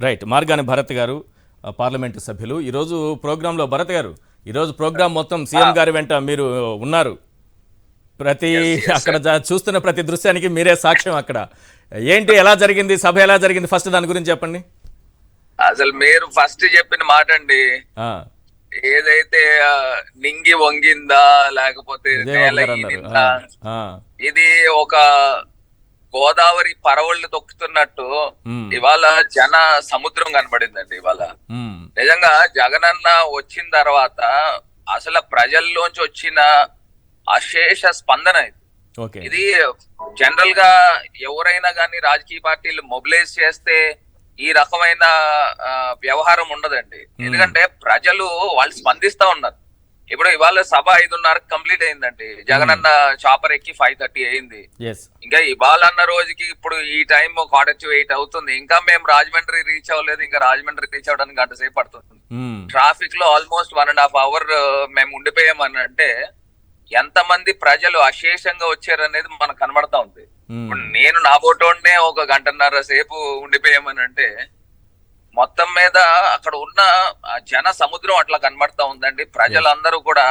Right. Margani Bharat గారు parliament సభ్యులు. ఈరోజు ప్రోగ్రాంలో భరత్ గారు, ఈరోజు ప్రోగ్రాం మొత్తం సీఎం గారి వెంట మీరు ఉన్నారు. ప్రతి అక్కడ చూస్తున్న ప్రతి దృశ్యానికి మీరే సాక్ష్యం. అక్కడ ఏంటి, ఎలా జరిగింది సభ, ఎలా జరిగింది, ఫస్ట్ దాని గురించి చెప్పండి. అసలు మీరు ఫస్ట్ చెప్పిన మాట అండి, ఏదైతే నింగి వంగిందా లేకపోతే నేల ఈనిందా, ఇది ఒక గోదావరి పరవళ్ళు తొక్కుతున్నట్టు ఇవాళ జన సముద్రం కనబడిందండి. ఇవాళ నిజంగా జగనన్న వచ్చిన తర్వాత అసలు ప్రజల్లోంచి వచ్చిన అశేష స్పందన ఇది. జనరల్ గా ఎవరైనా కానీ రాజకీయ పార్టీలు మొబిలైజ్ చేస్తే ఈ రకమైన వ్యవహారం ఉండదండి. ఎందుకంటే ప్రజలు వాళ్ళు స్పందిస్తా ఉన్నారు. ఇప్పుడు ఇవాళ సభ 5:30 కంప్లీట్ అయిందండి. జగనన్న చాపర్ ఎక్కి 5:30 అయింది. ఇంకా ఇవాళ అన్న రోజుకి ఇప్పుడు ఈ టైం 7:45 అవుతుంది. ఇంకా మేము రాజమండ్రి రీచ్ అవ్వలేదు. ఇంకా రాజమండ్రి రీచ్ అవ్వడానికి గంట సేపు పడుతుంది. ట్రాఫిక్ లో ఆల్మోస్ట్ 1.5 hour మేము ఉండిపోయామని అంటే ఎంత మంది ప్రజలు అశేషంగా వచ్చారనేది మనకు కనబడతా ఉంది. ఇప్పుడు నేను నా ఫోటోనే 1 గంటన్నర సేపు ఉండిపోయామని అంటే మొత్తం మీద అక్కడ ఉన్న జన సముద్రం అట్లా కనబడతా ఉందండి. ప్రజలందరూ కూడా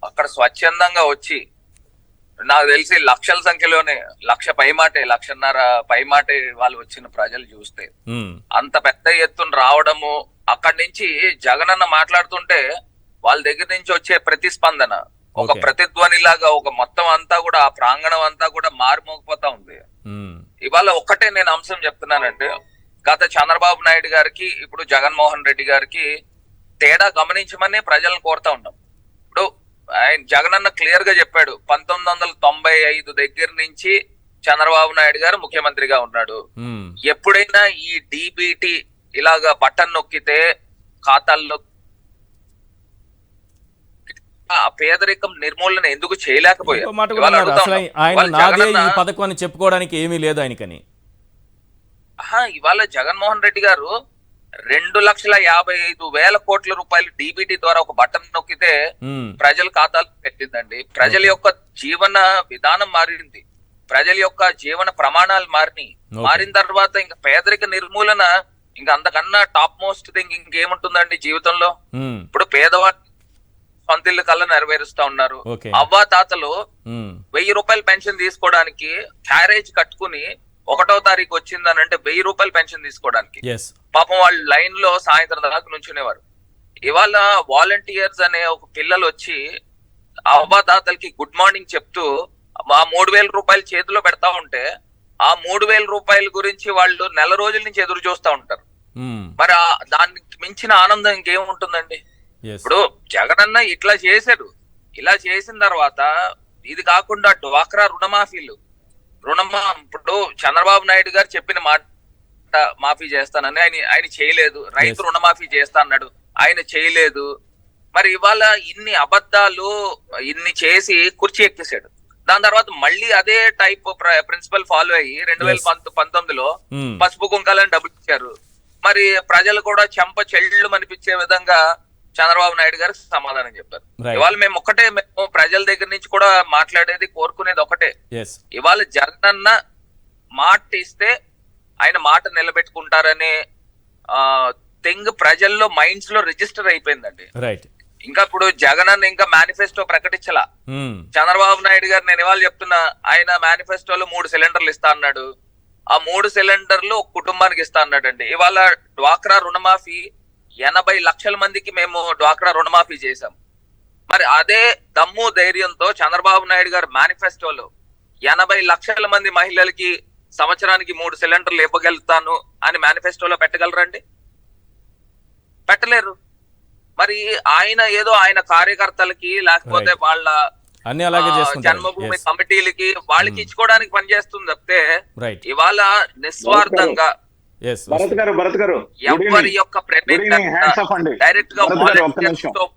అక్కడ స్వచ్ఛందంగా వచ్చి, నాకు తెలిసి లక్షల సంఖ్యలోనే, 1,00,000 పైమాటే, 1,50,000 పైమాటే వాళ్ళు వచ్చిన ప్రజలు చూస్తే అంత పెద్ద ఎత్తున రావడము, అక్కడి నుంచి జగనన్న మాట్లాడుతుంటే వాళ్ళ దగ్గర నుంచి వచ్చే ప్రతిస్పందన ఒక ప్రతిధ్వని లాగా ఒక మొత్తం అంతా కూడా ఆ ప్రాంగణం అంతా కూడా మారుమోగిపోతా ఉంది. ఇవాళ ఒక్కటే నేను అంశం చెప్తున్నానంటే, గత చంద్రబాబు నాయుడు గారికి ఇప్పుడు జగన్మోహన్ రెడ్డి గారికి తేడా గమనించమని ప్రజలను కోరుతా ఉన్నాం. ఇప్పుడు ఆయన జగనన్న క్లియర్ గా చెప్పాడు, 1995 దగ్గర నుంచి చంద్రబాబు నాయుడు గారు ముఖ్యమంత్రిగా ఉన్నాడు. ఎప్పుడైనా ఈ డిబిటి ఇలాగా బటన్ నొక్కితే ఖాతాల్లో పేదరికం నిర్మూలన ఎందుకు చేయలేకపోయారు? చెప్పుకోవడానికి ఏమీ లేదు ఆయనకని. ఇవాళ జగన్మోహన్ రెడ్డి గారు 2,55,000 కోట్ల రూపాయలు డిబిటి ద్వారా ఒక బటన్ నొక్కితే ప్రజల ఖాతాలు పెట్టిందండి. ప్రజల యొక్క జీవన విధానం మారింది, ప్రజల యొక్క జీవన ప్రమాణాలు మారిన తర్వాత ఇంకా పేదరిక నిర్మూలన ఇంకా అంతకన్నా టాప్ మోస్ట్ థింగ్ ఇంకేముంటుందండి జీవితంలో. ఇప్పుడు పేదవాడి సొంతిల్లు కల్లా నెరవేరుస్తా ఉన్నారు. అవ్వా తాతలు 1,000 రూపాయలు పెన్షన్ తీసుకోవడానికి క్యారేజ్ కట్టుకుని 1వ తారీఖు వచ్చిందని అంటే 1,000 రూపాయలు పెన్షన్ తీసుకోవడానికి పాపం వాళ్ళు లైన్ లో సాయంత్రం దాకా నుంచునేవారు. ఇవాళ వాలంటీర్స్ అనే ఒక పిల్లలు వచ్చి అవ్వాతాతలకి గుడ్ మార్నింగ్ చెప్తూ ఆ 3,000 రూపాయలు చేతిలో పెడతా ఉంటే ఆ 3,000 రూపాయల గురించి వాళ్ళు నెల రోజుల నుంచి ఎదురు చూస్తా ఉంటారు. మరి దానికి మించిన ఆనందం ఇంకేముంటుందండి? ఇప్పుడు జగనన్న ఇట్లా చేశాడు. ఇలా చేసిన తర్వాత ఇది కాకుండా డ్వాక్రా రుణమాఫీలు ఇప్పుడు చంద్రబాబు నాయుడు గారు చెప్పిన మాట మాఫీ చేస్తానని ఆయన చేయలేదు. రైతు రుణమాఫీ చేస్తా అన్నాడు, ఆయన చేయలేదు. మరి ఇవాళ ఇన్ని అబద్ధాలు ఇన్ని చేసి కుర్చీ ఎక్కేసాడు. దాని తర్వాత మళ్ళీ అదే టైప్ ప్రిన్సిపల్ ఫాలో అయ్యి 2019లో పసుపు కుంకాలని డబ్బులు ఇచ్చారు. మరి ప్రజలు కూడా చెంప చెళ్ళు అనిపించే విధంగా చంద్రబాబు నాయుడు గారు సమాధానం చెప్పారు. ఇవాళ మేము ప్రజల దగ్గర నుంచి కూడా మాట్లాడేది, కోరుకునేది ఒకటే, ఇవాళ జగనన్న మాట ఇస్తే ఆయన మాట నిలబెట్టుకుంటారనే థింగ్ ప్రజల్లో మైండ్స్ లో రిజిస్టర్ అయిపోయిందండి. ఇంకా ఇప్పుడు జగనన్న ఇంకా మేనిఫెస్టో ప్రకటించలా. చంద్రబాబు నాయుడు గారు నేను ఇవాళ చెప్తున్నా, ఆయన మేనిఫెస్టోలో 3 సిలిండర్లు ఇస్తా అన్నాడు. ఆ 3 సిలిండర్లు ఒక కుటుంబానికి ఇస్తా అన్నాడండి. ఇవాళ డ్వాక్రా రుణమాఫీ 80 లక్షల మందికి మేము డ్వాక్రా రుణమాఫీ చేశాం. మరి అదే దమ్ము ధైర్యంతో చంద్రబాబు నాయుడు గారు మేనిఫెస్టోలో 80 లక్షల మంది మహిళలకి సంవత్సరానికి 3 సిలిండర్లు ఇవ్వగలుగుతాను అని మేనిఫెస్టోలో పెట్టగలరండి? పెట్టలేరు. మరి ఆయన ఏదో ఆయన కార్యకర్తలకి లేకపోతే వాళ్ళ జన్మభూమి కమిటీలకి వాళ్ళకి ఇచ్చుకోవడానికి పనిచేస్తుంది తప్పితే ఇవాళ నిస్వార్థంగా భరత్ గారు ఎవరి యొక్క డైరెక్ట్ గా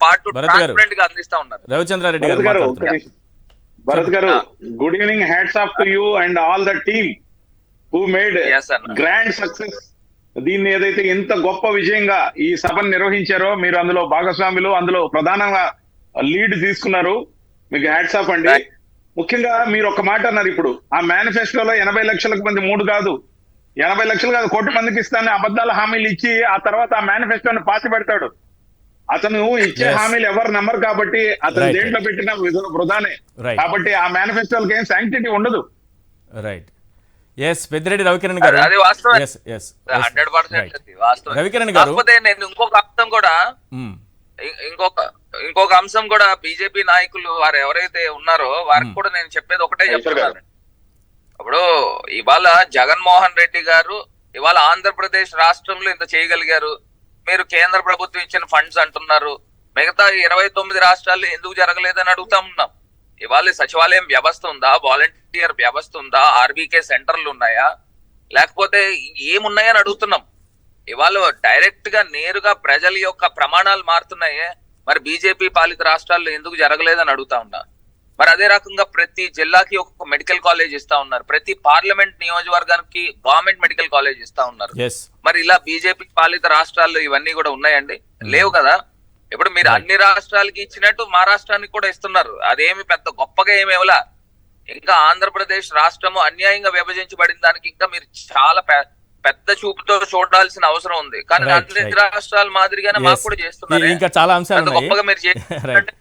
పాటు ట్రాన్స్పరెంట్ గా అందిస్తా ఉన్నారు. రవిచంద్రారెడ్డి భరత్ గారు, good evening. Hats off to you and all the team who made grand success. దీన్ని ఏదైతే ఇంత గొప్ప విజయంగా ఈ సభను నిర్వహించారో మీరు అందులో భాగస్వాములు, అందులో ప్రధానంగా లీడ్ తీసుకున్నారు. మీకు హ్యాట్స్ ఆఫ్ అండి. ముఖ్యంగా మీరు ఒక మాట అన్నారు, ఇప్పుడు ఆ మేనిఫెస్టోలో 80 లక్షలకు మంది 3 కాదు 80 లక్షలు కాదు 1 కోటి మందికి ఇస్తానని అబద్ధాల హామీలు ఇచ్చి ఆ తర్వాత ఆ మేనిఫెస్టోని పాతి పెడతాడు. అతను ఇచ్చే Yes. హామీలు ఎవరు నమ్మరు కాబట్టి అతను Right, దేంట్లో పెట్టినా వృధానే. Right. కాబట్టి ఆ మేనిఫెస్టోలకి ఏం శాంక్టిటీ ఉండదు. రైట్. ఎస్ పెద్దిరెడ్డి రవికిరణ్ గారు. అది వాస్తవం. ఎస్ ఎస్ 100% వాస్తవం. రవికిరణ్ గారు. కాకపోతే నేను ఇంకొక అంశం కూడా ఇంకొక అంశం కూడా బీజేపీ నాయకులు వారు ఎవరైతే ఉన్నారో వారికి కూడా నేను చెప్పేది ఒకటే చెప్తున్నాను. ఇప్పుడు ఇవాళ జగన్మోహన్ రెడ్డి గారు ఇవాళ ఆంధ్రప్రదేశ్ రాష్ట్రంలో ఇంత చేయగలిగారు. మీరు కేంద్ర ప్రభుత్వం ఇచ్చిన ఫండ్స్ అంటున్నారు, మిగతా 29 రాష్ట్రాల్లో ఎందుకు జరగలేదని అడుగుతా ఉన్నాం. ఇవాళ సచివాలయం వ్యవస్థ ఉందా, వాలంటీర్ వ్యవస్థ ఉందా, ఆర్బీకే సెంటర్లు ఉన్నాయా, లేకపోతే ఏమున్నాయని అడుగుతున్నాం. ఇవాళ డైరెక్ట్ గా నేరుగా ప్రజల యొక్క ప్రమాణాలు మారుతున్నాయే, మరి బీజేపీ పాలిత రాష్ట్రాల్లో ఎందుకు జరగలేదని అడుగుతా ఉన్నా. మరి అదే రకంగా ప్రతి జిల్లాకి ఒక మెడికల్ కాలేజ్ ఇస్తా ఉన్నారు, ప్రతి పార్లమెంట్ నియోజకవర్గానికి గవర్నమెంట్ మెడికల్ కాలేజ్ ఇస్తా ఉన్నారు. మరి ఇలా బీజేపీ పాలిత రాష్ట్రాల్లో ఇవన్నీ కూడా ఉన్నాయండి? లేవు కదా. ఇప్పుడు మీరు అన్ని రాష్ట్రాలకి ఇచ్చినట్టు మా రాష్ట్రానికి కూడా ఇస్తున్నారు. అదేమి పెద్ద గొప్పగా ఏమి ఇవ్వలా. ఇంకా ఆంధ్రప్రదేశ్ రాష్ట్రము అన్యాయంగా విభజించబడిన దానికి ఇంకా మీరు చాలా పెద్ద చూపుతో చూడాల్సిన అవసరం ఉంది. కానీ అన్ని రాష్ట్రాల మాదిరిగానే మాకు కూడా చేస్తున్నారు. ఇంకా చాలా అంశాలు గొప్పగా మీరు రైట్.